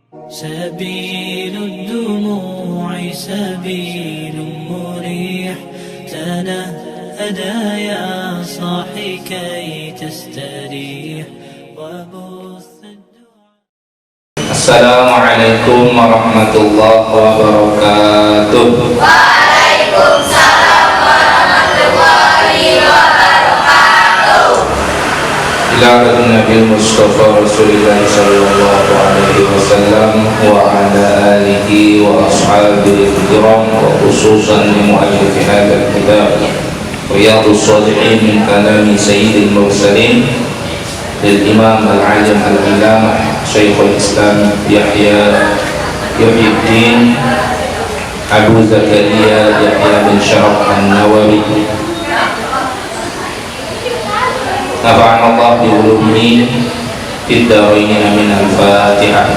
سبيل الدموع سبيل مريح تنهدى يا صاحي كي تستريح وبث السلام عليكم ورحمة الله وبركاته. Waalaikumsalam warahmatullahi wabarakatuh. Ila Nabi Mustafa Rasulullah sallallahu alaihi wasallam wa ala alihi wa ashabihi kiram wa khususan li muallif hadzal kitab Riyadhus Shalihin min kalami sayyidil mursalin lil imam al-alim al-allamah Syekhul Islam Yahyuddin Abu Zakaria Yahya bin Syaraf An-Nawawi nafa'ana Allah bi ulumihi fid dharain amin. Al-Fatihah.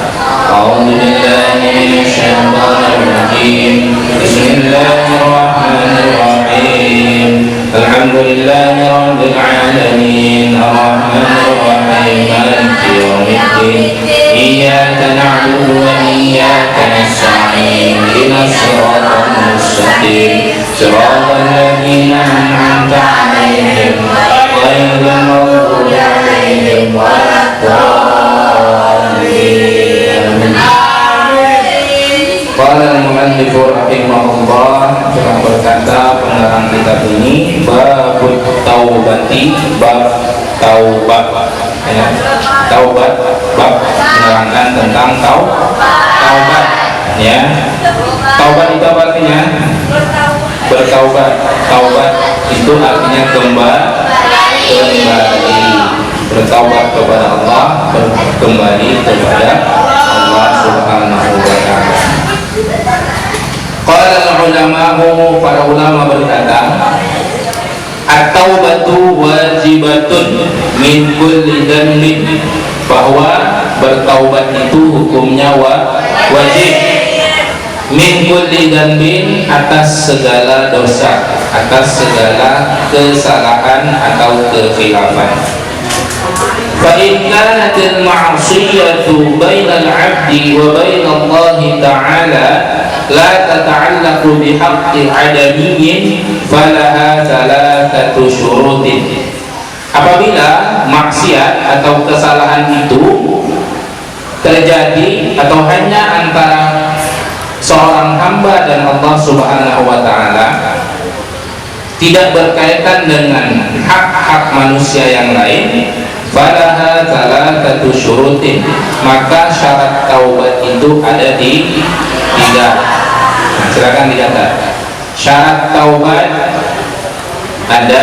A'udzu billahi minasy syaithanir rajim. Bismillahirrahmanirrahim. Alhamdulillahi rabbil alamin. Arrahmanir rahim. Maliki yaumiddin. Iyyaka na'budu wa iyyaka nasta'in. Ihdinas siratal mustaqim. Siratal ladzina an'amta 'alaihim ghairil maghdubi 'alaihim waladdallin. Qala al-mu'allif rahimahullah, telah berkata pengarang kitab ini, babut taubati, bab taubat. Ya, taubat, bab menerangkan tentang taubat. Ya, taubat itu apa artinya? Bertaubat. Taubat itu artinya kembali, bertaubat kepada Allah, kembali kepada Allah Subhanahu wa ta'ala. Qala al-ulama'u, para ulama berkata, at-taubatu wajibatun min kulli dhanbin, bahwa bertaubat itu hukumnya wajib, min kulli dhanbin, atas segala dosa, atas segala kesalahan atau kekhilafan. Fa in kanatil ma'siyatu bainal 'abdi wa bainallahi ta'ala la tata'allaqu bihaqqi 'adamiyyin falaha thalathatu syurutin. Apabila maksiat atau kesalahan itu terjadi atau hanya antara seorang hamba dan Allah Subhanahu wa ta'ala, tidak berkaitan dengan hak-hak manusia yang lain, falaha thalathatu syurutin, maka syarat taubat itu ada di 3. Nah, silakan dicatat. Syarat taubat ada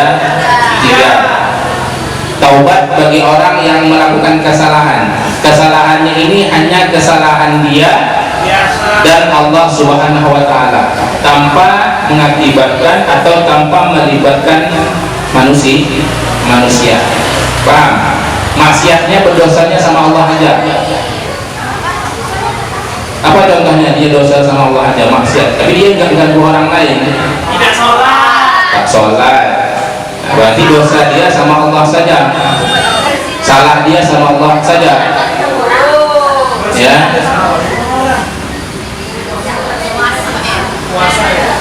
3. Taubat bagi orang yang melakukan kesalahan. Kesalahannya ini hanya kesalahan dia dan Allah Subhanahu wa ta'ala, tanpa mengakibatkan atau tanpa melibatkan manusia. Paham? Maksiatnya, berdosanya sama Allah aja. Apa contohnya? Dia dosa sama Allah aja, maksiat, tapi dia nggak ganggu orang lain. Tidak sholat. Nah, berarti dosa dia sama Allah saja, salah dia sama Allah saja. Ya.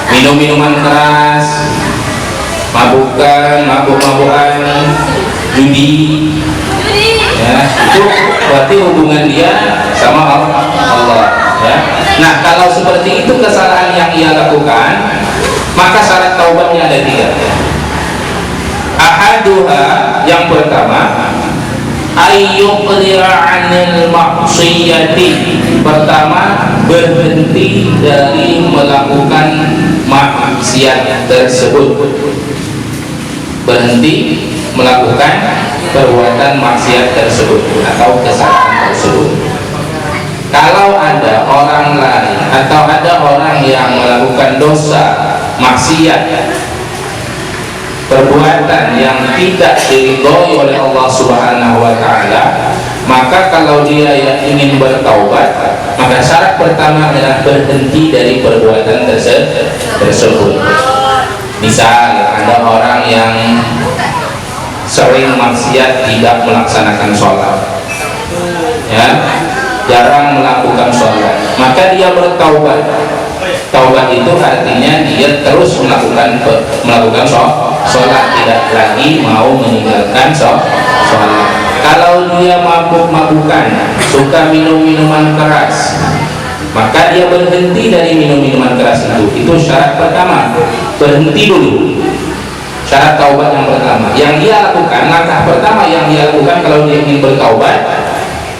Minum-minuman keras, mabuk-mabukan, judi, ya, itu berarti hubungan dia sama Allah. Ya. Nah, kalau seperti itu kesalahan yang ia lakukan, maka syarat taubatnya ada 3. Ahaduha, yang pertama, ayyuqli'a 'anil maksiyati, pertama berhenti dari melakukan maksiat tersebut, berhenti melakukan perbuatan maksiat tersebut atau kesalahan tersebut. Kalau ada orang lain atau ada orang yang melakukan dosa, maksiat, perbuatan yang tidak diridhoi oleh Allah Subhanahu wa ta'ala, maka kalau dia yang ingin bertaubat, maka syarat pertama adalah berhenti dari perbuatan tersebut. Misal ada orang yang sering maksiat, tidak melaksanakan sholat, ya, jarang melakukan sholat dia bertaubat. Taubat itu artinya dia terus melakukan sholat, tidak lagi mau meninggalkan sholat. Kalau dia mabuk-mabukan, suka minum minuman keras, maka dia berhenti dari minum minuman keras itu syarat pertama, berhenti dulu. Syarat taubat yang pertama yang dia lakukan, langkah pertama yang dia lakukan kalau dia ingin bertaubat,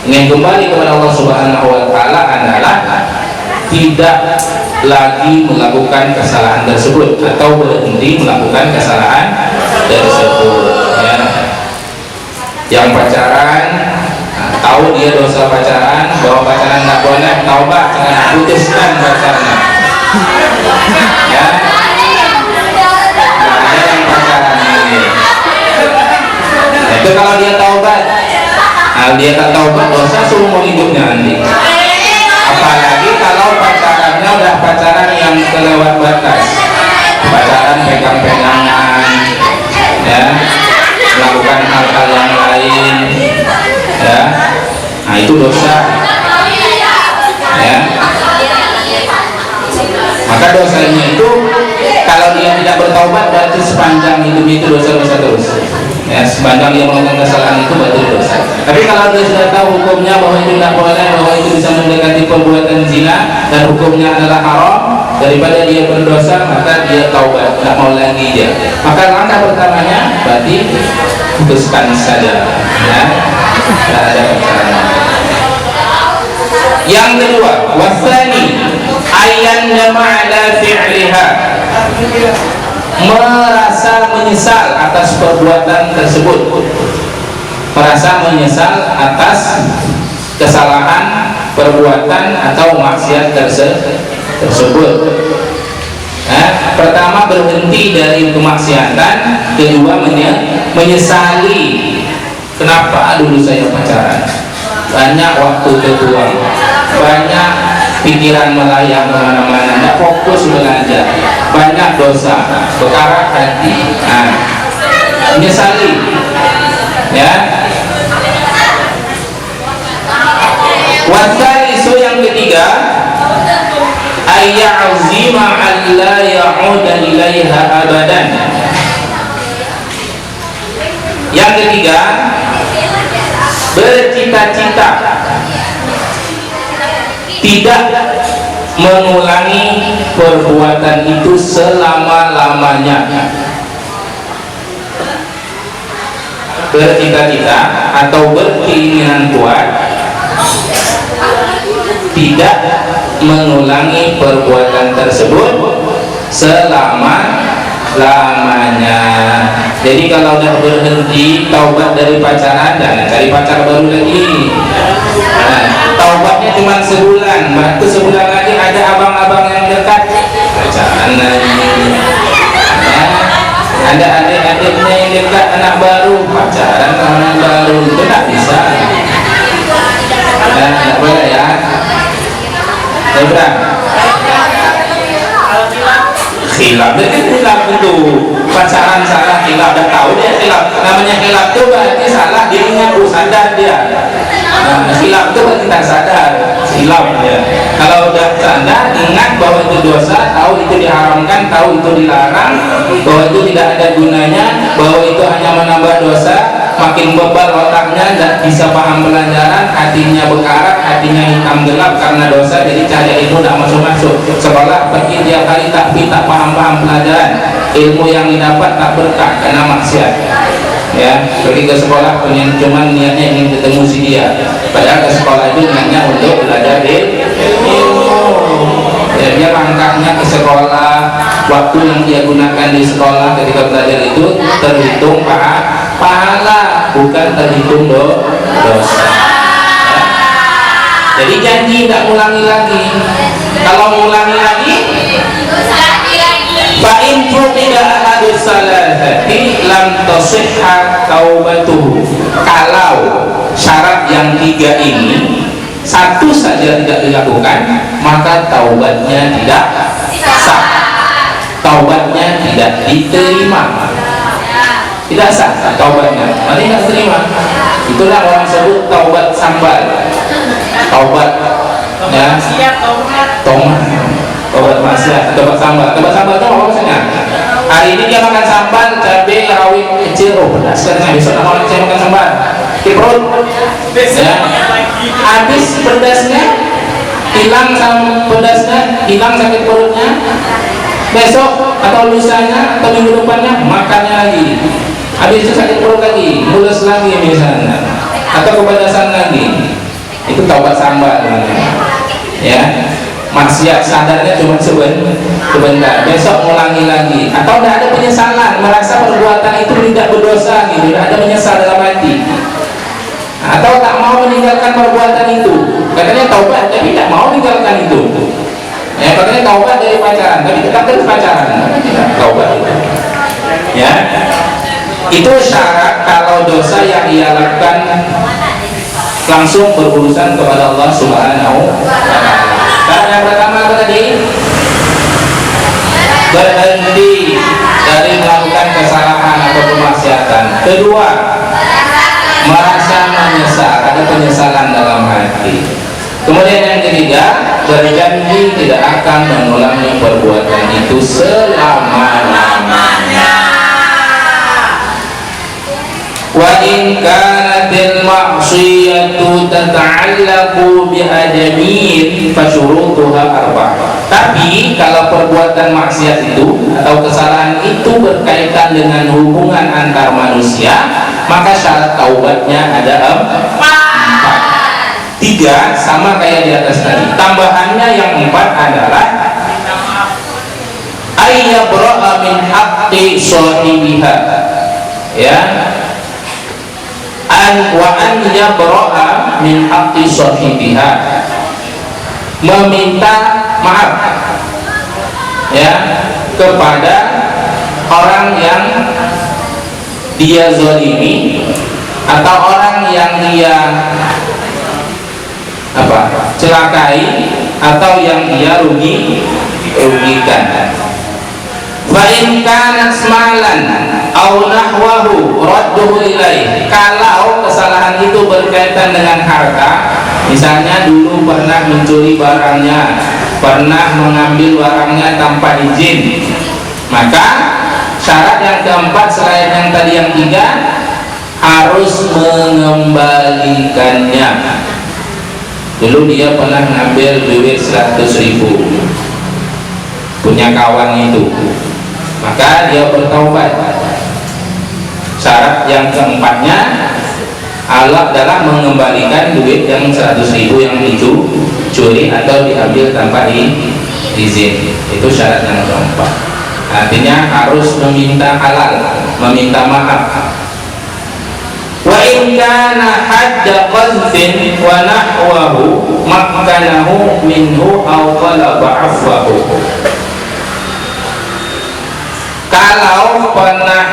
ingin kembali kepada Allah Subhanahu wa Ta'ala adalah tidak lagi melakukan kesalahan tersebut atau berhenti melakukan kesalahan tersebut, ya. Yang pacaran, tahu dia dosa pacaran, bahwa pacaran nggak boleh, taubat, jangan putuskan pacarnya, ya. Nah, ada yang pacaran ini, itu kalau dia taubat, dia tak taubat dosa seumur hidupnya nanti. Apalagi kalau pacarannya udah pacaran yang kelewat batas, pacaran pegang-pegangan, ya, melakukan hal-hal yang lain, ya, nah itu dosa, ya. Maka dosanya itu kalau dia tidak bertaubat berarti sepanjang hidup itu dosa-dosa terus, ya. Sepanjang dia melakukan kesalahan itu berarti dosa. Tapi kalau dia sudah tahu hukumnya bahwa itu tidak boleh, bahwa itu bisa mendekati perbuatan zina dan hukumnya adalah haram, daripada dia berdosa maka dia taubat, tidak mau lagi dia. Maka langkah pertamanya berarti putuskan saja, ya, tidak ada pacaran. Yang kedua, wasani ayyan ma'ala fi'liha, merasa menyesal atas perbuatan tersebut, merasa menyesal atas kesalahan perbuatan atau maksiat tersebut. Pertama berhenti dari kemaksiatan, kedua menyesali kenapa dulu saya pacaran, banyak waktu terbuang, banyak pikiran melayang kemana-mana, tidak fokus belajar, banyak dosa, berkarat hati, menyesali, ya. Wasalisu yang ketiga, ayya'zima an la ya'uda ilaiha abadan. Yang ketiga, bercita-cita tidak mengulangi perbuatan itu selama-lamanya. Bercita-cita atau berkeinginan kuat tidak mengulangi perbuatan tersebut selama-lamanya. Jadi kalau udah berhenti taubat dari pacaran, jangan cari pacar baru lagi. Taubatnya cuma sebulan, baru sebulan lagi ada abang-abang yang dekat, pacaran lagi. Ada adik-adiknya yang dekat, anak baru, pacaran anak baru, itu tak bisa. Tidak boleh, ya. Berapa? Khilaf, khilaf itu pacaran salah, khilaf, dah tahu dia khilaf. Namanya khilaf itu berarti salah, dia ingat, sadar dia. Khilaf itu berarti tak sadar, khilaf dia. Kalau udah sadar, ingat bahwa itu dosa, tahu itu diharamkan, tahu itu dilarang, bahwa itu tidak ada gunanya, bahwa itu hanya menambah dosa, makin bebal otaknya, dan bisa paham pelajaran, hatinya berkarat, hatinya hitam gelap karena dosa, jadi cahaya ilmu tidak masuk-masuk. Sekolah pergi tiap hari tak paham pelajaran, ilmu yang didapat tak berkah karena maksiat, ya. Pergi ke sekolah cuma niatnya ingin ketemu si dia, padahal ke sekolah itu niatnya untuk belajar ilmu. Ya, dia langkahnya ke sekolah, waktu yang dia gunakan di sekolah ketika belajar itu terhitung pahala, bukan terhitung dosa, ya. Jadi janji tidak ulangi lagi. Kalau mengulangi lagi, fa'in tidak hadis salahati lam tasihha taubatuhu. Kalau syarat yang tiga ini satu saja tidak dilakukan, maka taubatnya tidak sah, taubatnya tidak diterima, tidak sah taubatnya, nanti tidak terima. Itulah orang sebut taubat sambal, taubat, ya, tomat, tobat maksiat, tobat sambal itu apa maksudnya? Hari ini dia makan sambal, cabai, rawit kecil, oh pedas karena besok saya makan sambal di perut ya. Habis pedasnya hilang, pedasnya hilang, sakit perutnya, besok atau lusanya atau minggu depannya makannya lagi, habis itu sakit perut lagi, mules lagi misalnya, atau kepedasan lagi. Itu taubat sambal ya. Maksiat sadarnya cuma sebentar, besok ngulangi lagi, atau tidak ada penyesalan, merasa perbuatan itu tidak berdosa gitu, tidak ada menyesal dalam hati, atau tak mau meninggalkan perbuatan itu. Katanya taubat tapi tidak mau meninggalkan itu ya. Katanya taubat dari pacaran tapi tetap terus pacaran, tidak taubat itu ya. Itu syarat kalau dosa yang ia lakukan langsung berurusan kepada Allah Subhanahu wa Ta'ala. Syarat yang pertama apa tadi? Berhenti dari melakukan kesalahan atau kemaksiatan. Kedua, merasa menyesal, ada penyesalan dalam hati. Kemudian yang ketiga, berjanji tidak akan mengulangi perbuatan itu selama-lamanya. Wa in kanatil ma'siyatu tata'allaqu bi'adamin fasyurutuha arba'ah. Tapi kalau perbuatan maksiat itu atau kesalahan itu berkaitan dengan hubungan antar manusia, maka syarat taubatnya ada 4. 3 sama kayak di atas tadi. Tambahannya yang 4 adalah ayyabra'a min haqqi sahibiha ya. Wa an yabra'a min haqqi sahibiha, meminta maaf ya kepada orang yang dia zalimi atau orang yang dia celakai atau yang dia rugikan. Fa in kanat malan aw nahwahu radduhu ilaih. Kalau kesalahan itu berkaitan dengan harta, misalnya dulu pernah mencuri barangnya, pernah mengambil barangnya tanpa izin, maka syarat yang keempat selain yang tadi yang 3 harus mengembalikannya. Dulu dia pernah mengambil duit 100.000 punya kawan itu, maka dia bertaubat. Syarat yang keempatnya adalah mengembalikan duit yang 100.000 yang dicuri atau diambil tanpa izin. Itu syarat yang keempat. Artinya harus meminta halal, meminta maaf. Wa in kana hadda qadfin wa nahwahu makkanahu minhu aw talaba afwahu. Kalau pernah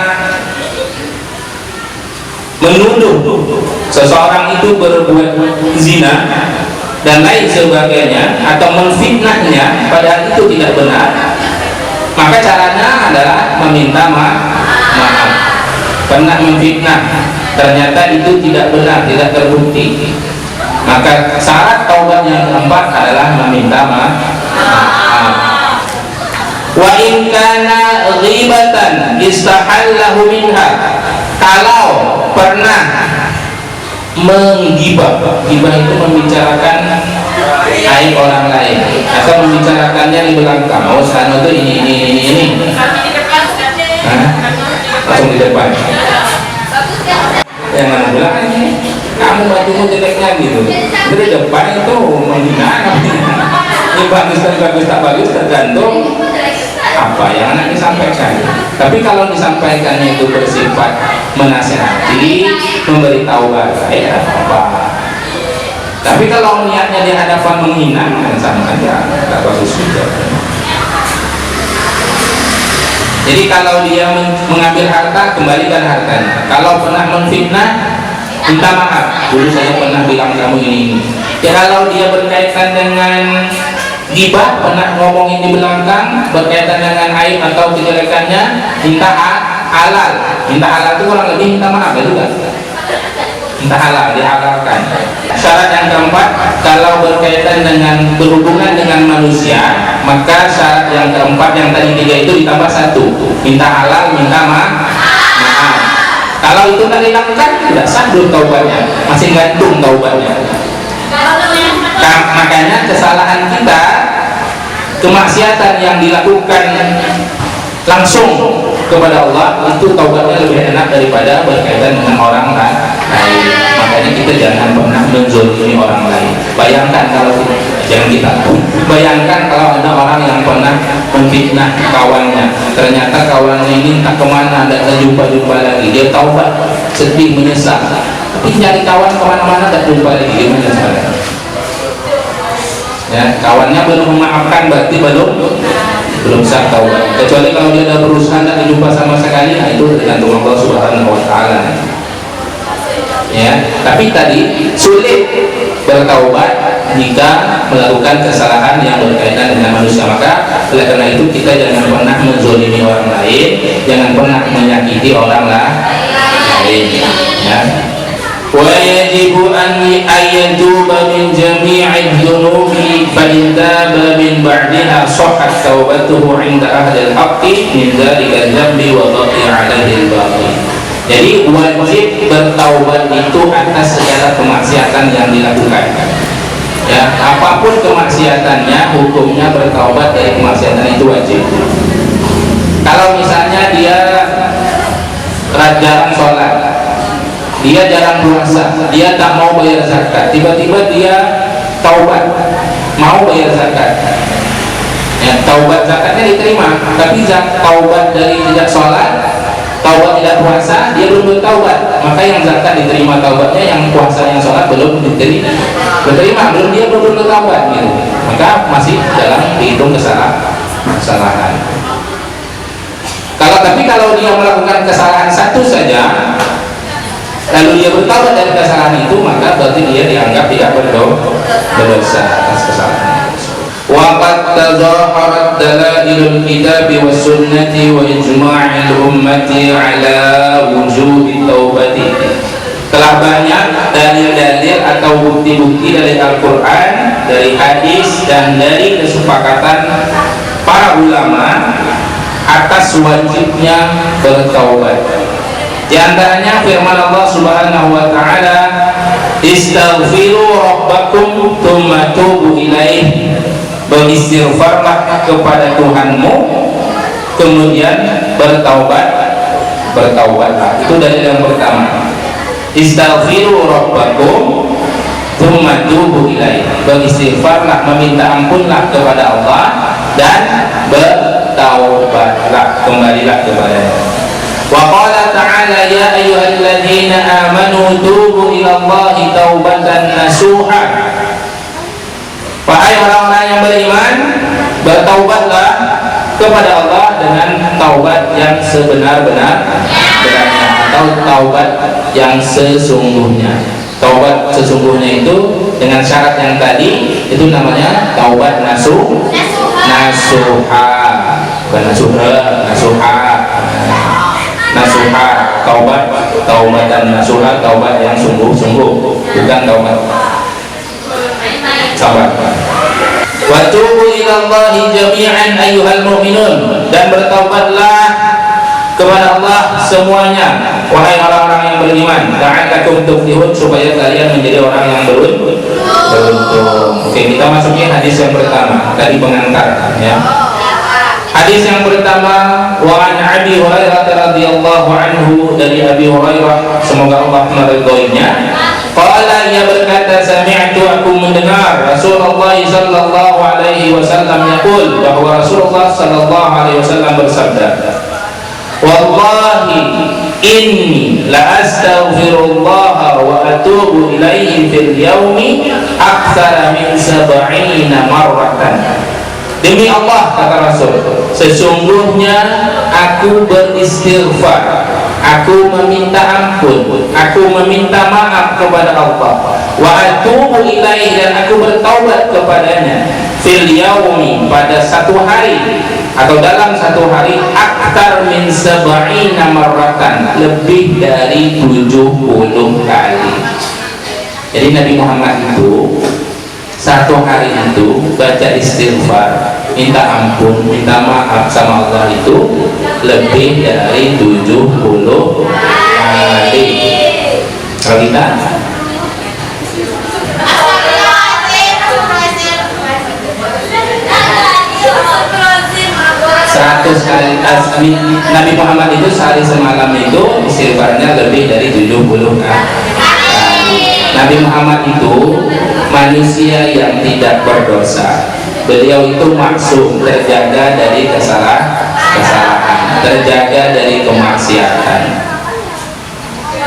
menuduh seseorang itu berbuat zina dan lain sebagainya atau menfitnahnya padahal itu tidak benar, maka caranya adalah meminta maaf. Pernah menfitnah, ternyata itu tidak benar, tidak terbukti, maka syarat taubat yang keempat adalah meminta maaf. Wa in kana ghibatan istahallahu minha. Kalau pernah menggibah, gibah itu membicarakan aib orang lain atau membicarakannya di belakang. Oh, sana tuh ini. Langsung di depan. Jangan bilang kamu bajumu jeleknya gitu. Di depan itu menghina. Ini bagus tak bagus tergantung apa yang anak disampaikan. Tapi kalau disampaikannya itu bersifat menasihati, memberitahu baik, apa. Tapi kalau niatnya di hadapan menghina, sama aja, tak bagus juga. Jadi kalau dia mengambil harta, kembalikan hartanya. Kalau pernah menfitnah, minta maaf. Dulu saya pernah bilang kamu ini. Ya, kalau dia berkaitan dengan gibah, pernah ngomongin di belakang berkaitan dengan aib atau kejelekannya, minta halal. Minta halal itu kurang lebih minta maaf ya juga. entah halal, dihalalkan. Syarat yang keempat, kalau berkaitan dengan berhubungan dengan manusia, maka syarat yang keempat yang tadi 3 itu ditambah 1, minta halal, minta maaf. Kalau itu tak dilakukan, tidak sah taubatnya, masih gantung taubatnya. Makanya kesalahan kita, kemaksiatan yang dilakukan langsung kepada Allah itu taubatnya lebih enak daripada berkaitan dengan orang lain. Makanya kita jangan pernah menzolimi orang lain. Bayangkan kalau jangan kita bayangkan kalau ada orang yang pernah memfitnah kawannya, ternyata kawannya ini tak kemana, tak jumpa lagi, dia taubat, sedih, menyesal, tapi cari kawan kemana-mana tak jumpa lagi, dia menyesal. Ya, kawannya belum memaafkan berarti belum sah taubat. Kecuali kalau dia ada berusaha tak dijumpa sama sekali, nah itu tergantung Allah Subhanahu wa taala. Ya, tapi tadi sulit bertaubat jika melakukan kesalahan yang berkaitan dengan manusia. Maka oleh karena itu kita jangan pernah menzolimi orang lain, jangan pernah menyakiti orang lain. Ya. ويجب أن يتوب من جميع الذنوب فإن تاب من بعدها صحت توبته عند أهل الحق من ذلك الذنب وبقي عليه الباقي. Jadi wajib bertaubat itu atas segala kemaksiatan yang dilakukan. Ya, apapun kemaksiatannya, hukumnya bertaubat dari kemaksiatan itu wajib. Kalau misalnya dia jarang sholat, dia jarang puasa, dia tak mau bayar zakat, tiba-tiba dia taubat mau bayar zakat, ya, taubat zakatnya diterima, tapi taubat dari tidak sholat, taubat tidak puasa, dia belum bertaubat. Maka yang zakat diterima taubatnya, yang puasa yang sholat belum diterima, dia belum bertaubat gitu. Maka masih dalam dihitung kesalahan. Kalau dia melakukan kesalahan satu saja, lalu dia bertaubat dari kesalahan itu, maka berarti dia dianggap tidak berdosa atas kesalahan. Wa qad tazaharat dalailul kitab was sunnati wa ijma'il ummati ala wujubi taubati. Telah banyak dalil-dalil atau bukti-bukti dari Al-Quran, dari hadis, dan dari kesepakatan para ulama atas wajibnya bertaubat. Di antaranya firman Allah Subhanahu wa taala, "Istaghfiru rabbakum tsumma tubu ilaih." Beristighfarlah kepada Tuhanmu, kemudian bertaubatlah. Itu dalil yang pertama. Istaghfiru rabbakum tsumma tubu ilaih. Beristighfarlah, meminta ampunlah kepada Allah dan bertaubatlah, kembalilah kepadanya. Wa qala ta'ala ya ayyuhalladzina amanu tubu ila Allahi taubatan nasuha. Wahai orang-orang yang beriman, bertaubatlah kepada Allah dengan taubat yang sebenar-benarnya, atau taubat yang sesungguhnya. Taubat sesungguhnya itu dengan syarat yang tadi, itu namanya taubat nasuha, bukan nasuha, taubatan nasuha, taubat yang sungguh-sungguh, bukan taubat sabar. Wa tubu ilallahi jami'an ayyuhal mu'minun, dan bertaubatlah kepada Allah semuanya, wahai orang-orang yang beriman, la'allakum tuflihun, supaya kalian menjadi orang yang beruntung. Oke, kita masuki hadis yang pertama dari pengantar, ya. Hadis yang pertama, wa an Abi Hurairah radhiyallahu anhu, dari Abi Hurairah, semoga Allah meridhoinya. Qala, ia berkata, sami'tu, aku mendengar Rasulullah sallallahu alaihi wasallam yaqul, bahwa Rasulullah sallallahu alaihi wasallam bersabda, wallahi inni la astaghfirullah wa atubu ilaihi fil yaumi aktsara min 70 marratan. Demi Allah, kata Rasul, sesungguhnya aku beristighfar, aku meminta ampun, aku meminta maaf kepada Allah, wa atubu ilaihi, dan aku bertaubat kepadanya, fil yaumi, pada satu hari atau dalam satu hari, aktar min sab'ina marratan, lebih dari 70 kali. Jadi Nabi Muhammad itu satu hari itu baca istighfar, minta ampun, minta maaf sama Allah itu lebih dari 70 kali. Kalau kita 100 kali. Nabi Muhammad itu sehari semalam itu istighfarnya lebih dari 70 kali. Nabi Muhammad itu manusia yang tidak berdosa. Beliau itu maksum, terjaga dari kesalahan, terjaga dari kemaksiatan.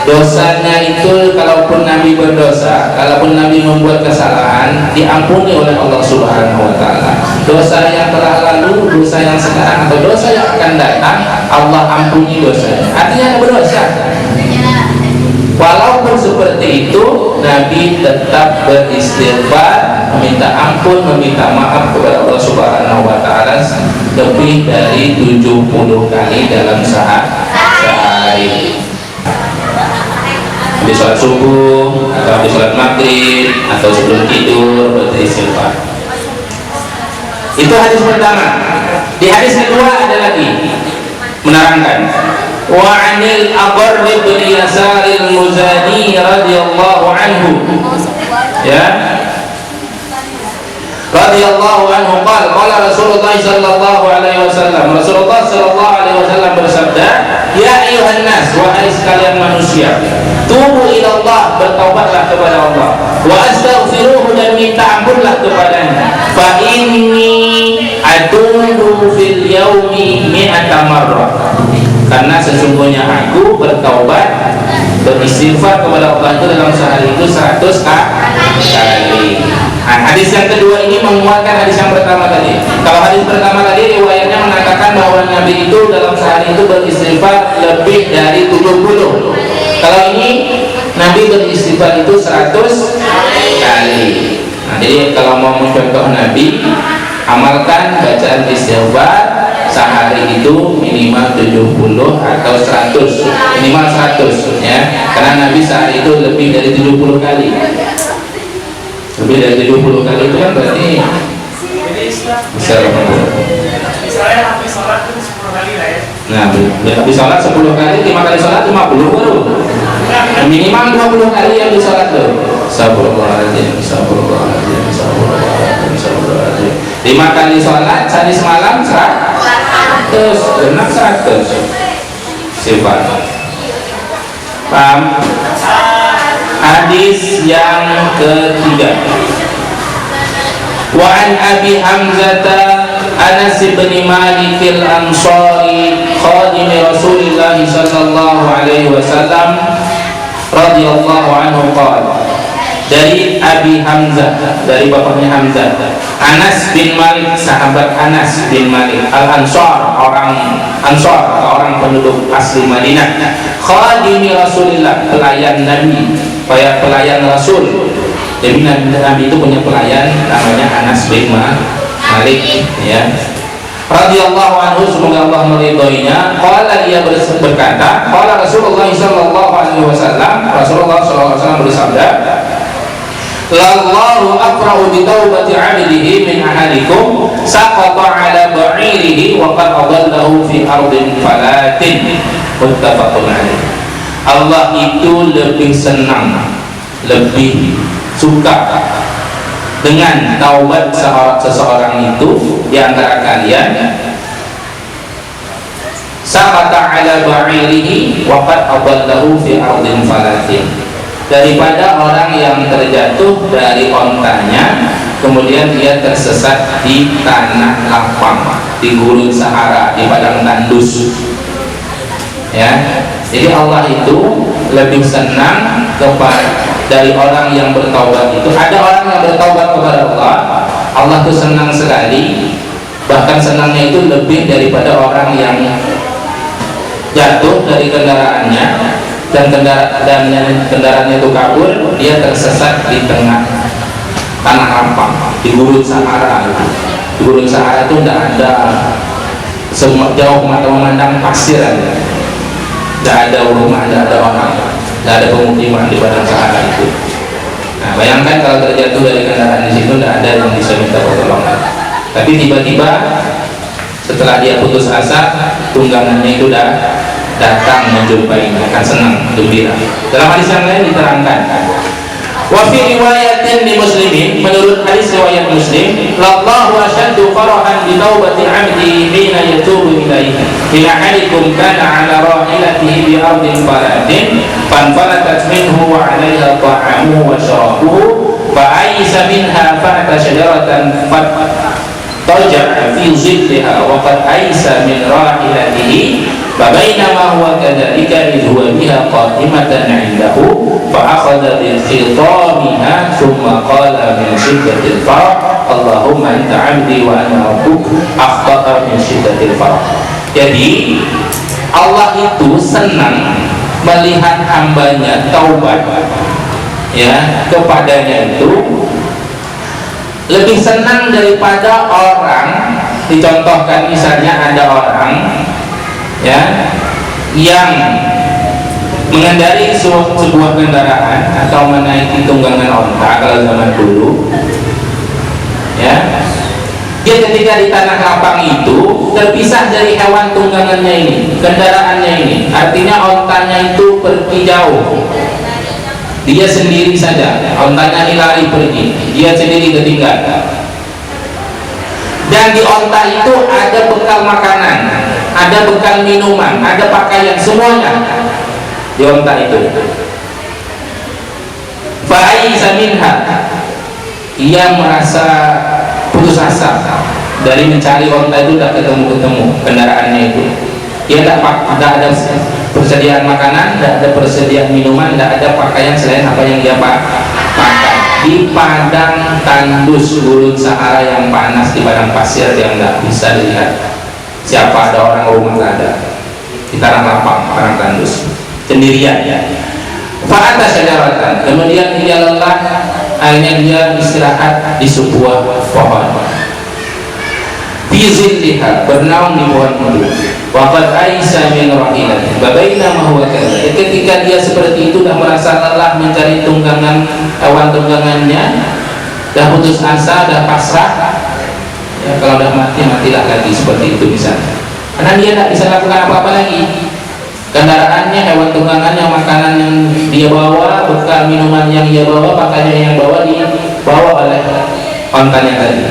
Dosanya itu, kalaupun Nabi berdosa, kalaupun Nabi membuat kesalahan, diampuni oleh Allah Subhanahu wa Ta'ala. Dosa yang telah lalu, dosa yang sekarang, atau dosa yang akan datang, Allah ampuni dosanya. Artinya berdosa. Walaupun seperti itu, Nabi tetap beristighfar, meminta ampun, meminta maaf kepada Allah Subhanahu wa Ta'ala lebih dari 70 kali dalam sehari. Di sholat subuh, atau di sholat maghrib, atau sebelum tidur beristighfar. Itu hadis pertama. Di hadis kedua ada lagi menerangkan, wa 'anil Aqarr bin Yasar al-Muzani radhiyallahu anhu, ya, radhiyallahu anhu qala Rasulullah sallallahu alaihi wasallam, Rasulullah sallallahu alaihi wasallam bersabda, ya ayuhan nas, wahai sekalian manusia, tubu ila Allah, bertaubatlah kepada Allah, wa astaghfiruhu, dan minta ampunlah kepadanya, fa inni atubu fil yaumi mi'ata marrah, karena sesungguhnya aku bertaubat, beristighfar kepada Allah itu dalam sehari itu 100 kali. Nah, hadis yang kedua ini menguatkan hadis yang pertama tadi. Kalau hadis pertama tadi riwayatnya mengatakan bahwa Nabi itu dalam sehari itu beristighfar lebih dari 70. Kalau ini Nabi beristighfar itu 100 kali. Nah, jadi kalau mau mencontoh Nabi, amalkan bacaan istighfar sehari itu minimal 70 atau 100, minimal 100 ya. Karena Nabi sehari itu lebih dari 70 kali. Lebih dari 70 kali itu kan berarti bisa 80. Misalnya habis sholat itu 10 kali lah ya. Nah, habis sholat 10 kali, 5 kali sholat 50 baru. Minimal 20 kali yang di sholat tuh. Astagfirullahaladzim, astagfirullahaladzim, astagfirullahaladzim, astagfirullahaladzim. 5 kali sholat, sehari semalam 100, genap 100. Sifat. Paham? Hadis yang ketiga, wa an Abi Hamzah Anas bin Malik al-Ansari khadim Rasulullah sallallahu alaihi wasallam radhiyallahu anhu qala, dari Abi Hamzah, dari bapaknya Hamzah, Anas bin Malik, sahabat Anas bin Malik al-Ansar, orang Ansar, orang penduduk asli Madinah, khadimi Rasulillah, pelayan Nabi, pelayan Rasul. Jadi Nabi itu punya pelayan namanya Anas bin Malik, ya, radhiyallahu anhu, semoga Allah meridhoinya. Qala, dia berkata, qala Rasulullah sallallahu alaihi wasallam, Rasulullah sallallahu alaihi wasallam bersabda, lallahu aqra'u bi taubati 'abdihi min ahadikum saqata 'ala ba'irihi wa qad adallahu fi ardin falatin, muttafaqun alaih. Allah itu lebih senang, lebih suka dengan taubat seseorang itu di antara kalian, saqata 'ala ba'irihi wa qad adallahu fi ardin falatin, daripada orang yang terjatuh dari ontanya kemudian dia tersesat di tanah lapang, di gurun Sahara, di padang tandus, ya. Jadi Allah itu lebih senang dari orang yang bertaubat itu. Ada orang yang bertaubat kepada Allah, Allah itu senang sekali, bahkan senangnya itu lebih daripada orang yang jatuh dari kendaraannya dan kendaraannya itu kabur, dia tersesat di tengah tanah lapang. di Gurun Sahara. Di Gurun Sahara itu tidak ada, jauh mata memandang pasir aja, tidak ada rumah, tidak ada orang, tidak ada pemukiman di padang Sahara itu. Nah, bayangkan kalau terjatuh dari kendaraan di situ, tidak ada yang bisa minta pertolongan. Tapi tiba-tiba setelah dia putus asa, tunggangannya itu sudah datang menjumpainya, akan senang, gembira. Dalam hadis yang lain diterangkan, wa fi riwayatin li Muslimin, menurut hadis riwayat Muslim, lallahu ashaddu farahan bi taubati 'abdi hina yatubu ilaihi ila ahadikum kana 'ala rahilatihi bi ardin faladin fanfalatat minhu wa 'alayha ta'amuhu wa syarabuhu fa aysa minha fa'ata syajaratan taja'a fi zilliha wa qad aysa min rahilatihi fa bainama huwa kadzalika idh huwa biha qatimatan 'indahu fa akhadha bi khitamiha thumma qala min shiddatil farah Allahumma anta 'abdi wa ana rabbuk akhta'a min shiddatil farah. Jadi Allah itu senang melihat hambanya taubat ya kepadanya, itu lebih senang daripada orang, dicontohkan misalnya ada orang ya yang mengendari sebuah kendaraan atau menaiki tunggangan onta kalau zaman dulu ya, dia ketika di tanah lapang itu terpisah dari hewan tunggangannya ini, kendaraannya ini, artinya ontanya itu pergi jauh, dia sendiri saja, ontanya ini lari pergi, dia sendiri ketinggalan. Dan di onta itu ada bekal makanan, ada bekal minuman, ada pakaian, semuanya di onta itu. Fa'isa minha, ia merasa putus asa dari mencari onta itu, tidak ketemu kendaraannya itu. Dia tidak ada persediaan makanan, tidak ada persediaan minuman, tidak ada pakaian selain apa yang dia pakai. Di padang tandus Gurun Sahara yang panas, di padang pasir yang tidak bisa dilihat siapa, ada orang, rumah tidak ada, di tanah lapang, padang tandus, sendirian ya. Fa'ata syajaratan, kemudian dia lelah, akhirnya dia istirahat di sebuah pohon. Bizilliha, bernaung di pohon itu. Waqad aisa min rahilati, babainama huwa kadzalik. Ketika dia seperti itu, dah merasa lelah mencari tunggangan, hewan tunggangannya, dah putus asa, dah pasrah ya, kalau dah mati, matilah lagi, seperti itu misalnya. Karena dia tidak bisa lakukan apa-apa lagi. Kendaraannya, hewan tunggangannya, makanan yang dia bawa, bekal minuman yang dia bawa, pakaian yang bawa, dibawa oleh ontanya tadi.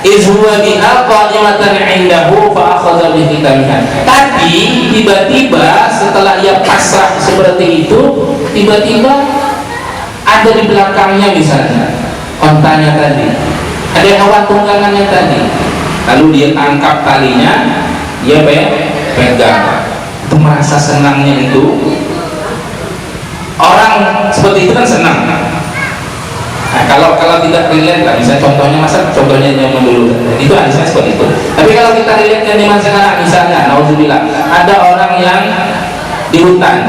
Izhuwa biha qadimatan 'indahu fa akhadha bi khitamiha. Tapi tiba-tiba setelah ia pasrah seperti itu, tiba-tiba ada di belakangnya misalnya ontanya tadi, ada hewan tunggangannya tadi, lalu dia tangkap talinya, dia pegang. Itu merasa senangnya itu. Orang seperti itu kan senang. Nah, kalau tidak relate lah, misalnya contohnya, masa contohnya zaman dulu itu hadisnya seperti itu. Tapi kalau kita relate dengan zaman sekarang, misalnya nauzubillah, ada orang yang di hutan,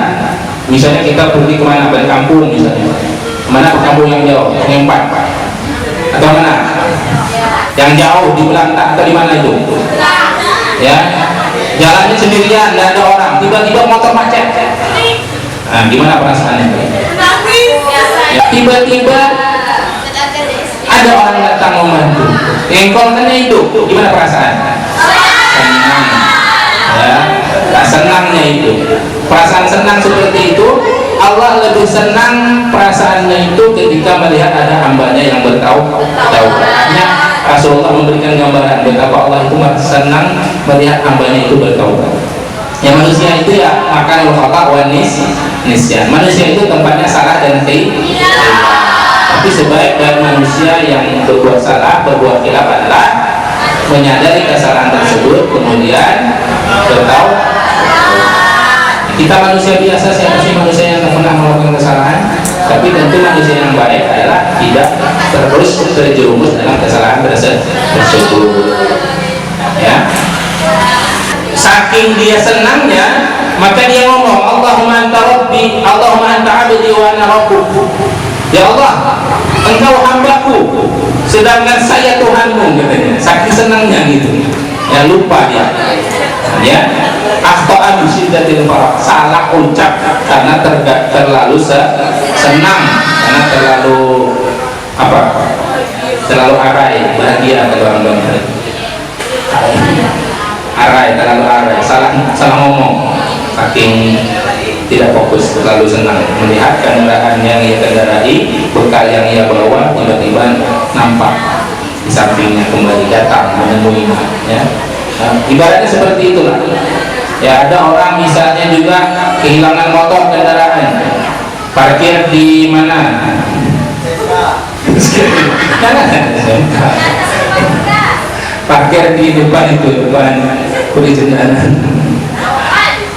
misalnya kita pergi kemana, balik kampung misalnya, kemana, ke kampung yang jauh, Ngempat atau mana, yang jauh di Belantah atau di mana itu ya, jalannya sendirian, tidak ada orang, tiba-tiba motor macet. Nah, gimana perasaannya ya, tiba-tiba ada orang datang membantu, engkolnya itu, gimana perasaan? Senang ya, nah, senangnya itu, perasaan senang seperti itu. Allah lebih senang perasaannya itu ketika melihat ada hambanya yang bertaubatnya. Rasulullah memberikan gambaran betapa Allah itu senang melihat hambanya itu bertaubat. Ya, manusia itu ya makan khata wa nisyan. Manusia itu tempatnya salah dan khilaf. Tapi sebaik-baik manusia yang berbuat salah, berbuat khilaf adalah menyadari kesalahan tersebut, kemudian bertaubat. Kita manusia biasa, siapa sih manusia yang tak pernah melakukan kesalahan? Tapi tentu manusia yang baik adalah tidak terus terjerumus dalam kesalahan tersebut. Ya. Saking dia senangnya, maka dia ngomong, Allahumma anta rabbi, Allahumma anta abdi wa ana rabbuk. Ya Allah, engkau hambaku sedangkan saya Tuhanmu, katanya. Saking senangnya gitu ya, lupa dia ya. Akhta'a bi syiddatil farah, salah ucap karena terlalu senang, karena terlalu apa, terlalu arai, bahagia kata orang Bangsa. Arai, terlalu arai, salah ngomong, saking tidak fokus, terlalu senang melihat kendaraan yang ia kendarai, bekal yang ia bawa tiba-tiba nampak di sampingnya, kembali datang menemuinya ya. Nah, ibaratnya seperti itulah ya. Ada orang misalnya juga kehilangan motor kendaraan, parkir di mana? Parkir di depan itu, depan Kulijendanan.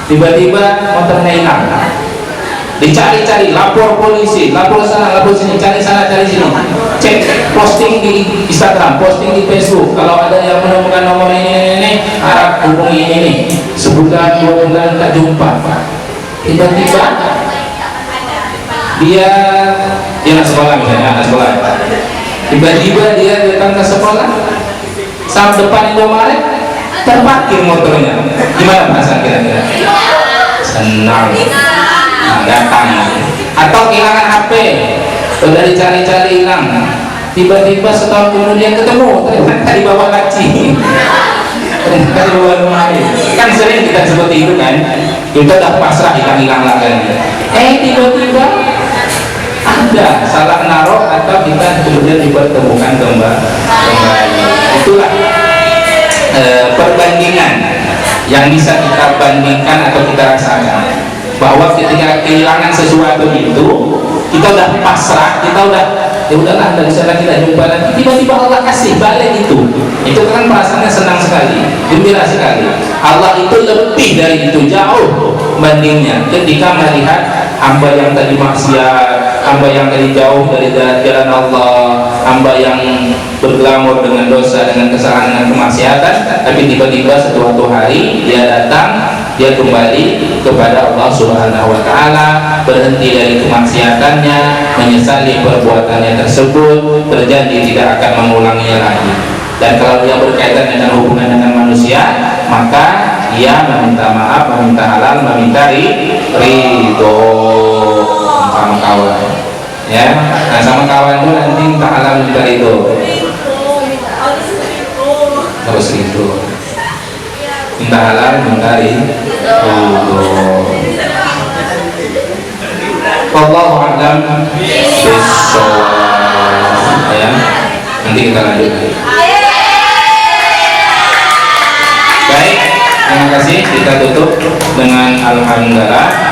Tiba-tiba motornya hilang, dicari-cari, lapor polisi, lapor sana, lapor sini, cari sana, cari sini, cek, posting di Instagram, posting di Facebook. Kalau ada yang menemukan nomor ini, harap hubungi ini. Sebulan, 2 bulan tak jumpa. Tiba-tiba dia anak sekolah misalnya, anak sekolah. Tiba-tiba dia datang ke sekolah, saat depan Indomaret terparkir motornya. Gimana perasaan kira-kira? Senang. Nah, datang. Atau kehilangan HP, sudah dicari-cari hilang, tiba-tiba setahun kemudian ketemu, ternyata di bawah laci, ternyata di bawah lemari. Kan sering kita seperti itu kan, kita udah pasrah, hilang-hilang lagi. Tiba-tiba ada salah naruh atau kita kemudian dipertemukan kembali. Itulah perbandingan yang bisa kita bandingkan atau kita rasakan, bahwa ketika kehilangan sesuatu itu kita udah pasrah, kita udah ya udahlah, nggak bisa lagi, kita jumpa lagi, tiba-tiba Allah kasih balik itu kan perasaannya senang sekali, gembira sekali. Allah itu lebih dari itu, jauh bandingnya ketika melihat hamba yang tadi maksiat, hamba yang tadi jauh dari jalan Allah, hamba yang berglamor dengan dosa, dengan kesalahan, dengan kemaksiatan, tapi tiba-tiba suatu hari dia datang, dia kembali kepada Allah Subhanahu wa Ta'ala, berhenti dari kemaksiatannya, menyesali perbuatannya tersebut, berjanji tidak akan mengulanginya lagi. Dan kalau dia berkaitan dengan hubungan dengan manusia, maka dia meminta maaf, meminta halal, meminta ridho sama kawan ya. Nah, sama kawan itu nanti minta halal, minta ridho, terus itu minta halal, minta ridho. Wallahu a'lam bishawab ya. Nanti kita lanjut. Baik, terima kasih. Kita tutup dengan alhamdulillah.